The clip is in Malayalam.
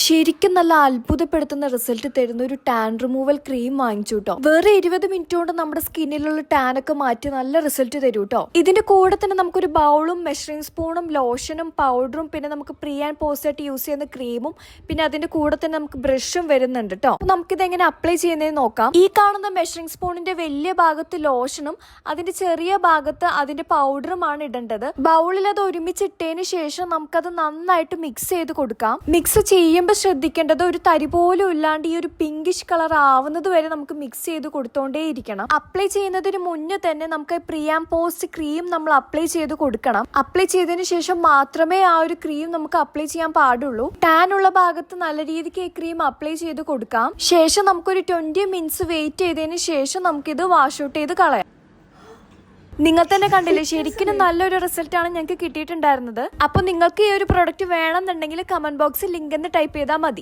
ശരിക്കും നല്ല അത്ഭുതപ്പെടുത്തുന്ന റിസൾട്ട് തരുന്ന ഒരു ടാൻ റിമൂവൽ ക്രീം വാങ്ങിച്ചു കേട്ടോ. വെറും 20 മിനിറ്റ് കൊണ്ട് നമ്മുടെ സ്കിന്നിലുള്ള ടാൻ ഒക്കെ മാറ്റി നല്ല റിസൾട്ട് തരും കേട്ടോ. ഇതിന്റെ കൂടെ തന്നെ നമുക്കൊരു ബൗളും മെഷറിംഗ് സ്പൂണും ലോഷനും പൗഡറും പിന്നെ നമുക്ക് പ്രീ ആൻഡ് പോസ്റ്റ് ആയിട്ട് യൂസ് ചെയ്യുന്ന ക്രീമും പിന്നെ അതിന്റെ കൂടെ തന്നെ നമുക്ക് ബ്രഷും വരുന്നുണ്ട് കേട്ടോ. നമുക്കിത് എങ്ങനെ അപ്ലൈ ചെയ്യുന്നതെന്ന് നോക്കാം. ഈ കാണുന്ന മെഷറിംഗ് സ്പൂണിന്റെ വലിയ ഭാഗത്ത് ലോഷനും അതിന്റെ ചെറിയ ഭാഗത്ത് അതിന്റെ പൗഡറുമാണ് ഇടേണ്ടത്. ബൗളിൽ അത് ഒരുമിച്ചിട്ടതിന് ശേഷം നമുക്കത് നന്നായിട്ട് മിക്സ് ചെയ്ത് കൊടുക്കാം. മിക്സ് ചെയ്യുമ്പോൾ ശ്രദ്ധിക്കേണ്ടത് ഒരു തരി പോലും ഇല്ലാണ്ട് ഈ ഒരു പിങ്കിഷ് കളർ ആവുന്നത് വരെ നമുക്ക് മിക്സ് ചെയ്ത് കൊടുത്തോണ്ടേ ഇരിക്കണം. അപ്ലൈ ചെയ്യുന്നതിന് മുന്നേ തന്നെ നമുക്ക് പ്രീ ആൻഡ് പോസ്റ്റ് ക്രീം നമ്മൾ അപ്ലൈ ചെയ്ത് കൊടുക്കണം. അപ്ലൈ ചെയ്തതിന് ശേഷം മാത്രമേ ആ ഒരു ക്രീം നമുക്ക് അപ്ലൈ ചെയ്യാൻ പാടുള്ളൂ. ടാൻ ഉള്ള ഭാഗത്ത് നല്ല രീതിക്ക് ഈ ക്രീം അപ്ലൈ ചെയ്ത് കൊടുക്കാം. ശേഷം നമുക്കൊരു 20 മിനിറ്റ്സ് വെയിറ്റ് ചെയ്തതിന് ശേഷം നമുക്കിത് വാഷ് ഔട്ട് ചെയ്ത് കളയാം. നിങ്ങൾ തന്നെ കണ്ടില്ലേ, ശരിക്കും നല്ലൊരു റിസൾട്ടാണ് ഞങ്ങൾക്ക് കിട്ടിയിട്ടുണ്ടായിരുന്നത്. അപ്പൊ നിങ്ങൾക്ക് ഈ ഒരു പ്രൊഡക്റ്റ് വേണമെന്നുണ്ടെങ്കിൽ കമന്റ് ബോക്സിൽ ലിങ്ക് എന്ന് ടൈപ്പ് ചെയ്താൽ മതി.